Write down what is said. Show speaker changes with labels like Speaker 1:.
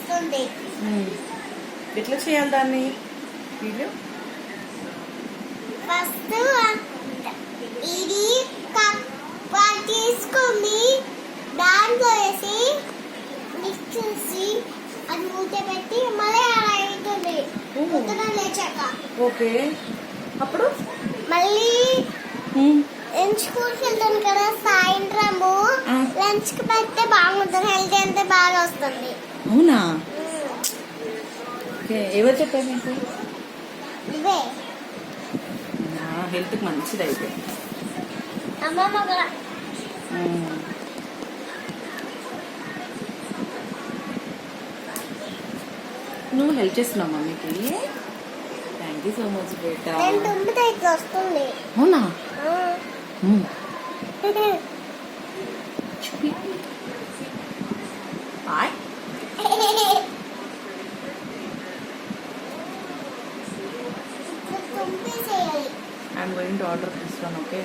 Speaker 1: వస్తుంది.
Speaker 2: ఎట్లా చేయాలి దాన్ని వీడియో?
Speaker 1: ఫస్ట్ ఇది కప్ తీసుకొని దాంట్లో వేసి మిక్స్ చేసి అది మూత పెట్టి మళ్ళీ అలా అవుతుంది పొద్దున లేచాక.
Speaker 2: ఓకే, అప్పుడు
Speaker 1: మళ్ళీ స్కూల్కి వెళ్తాను కదా, సాయంత్రము లంచ్ కి పెడితే బాగుంటుంది, హెల్తీ అంతే బాగా వస్తుంది.
Speaker 2: అవునా? ఎవరు చెప్పారు మీకు?
Speaker 1: ఇవే
Speaker 2: హెల్త్కి మంచిది అయితే.
Speaker 1: అమ్మమ్మ కూడా.
Speaker 2: నువ్వు హెల్ప్ చేస్తున్నావు మమ్మీకి? థ్యాంక్ యూ సో మచ్ బేటా.
Speaker 1: నేను తుమ్మితే ఇట్లా వస్తుంది.
Speaker 2: అవునా? చూపి. హాయ్.
Speaker 1: తుమ్మి చేయాలి.
Speaker 2: I'm going to order this one, okay?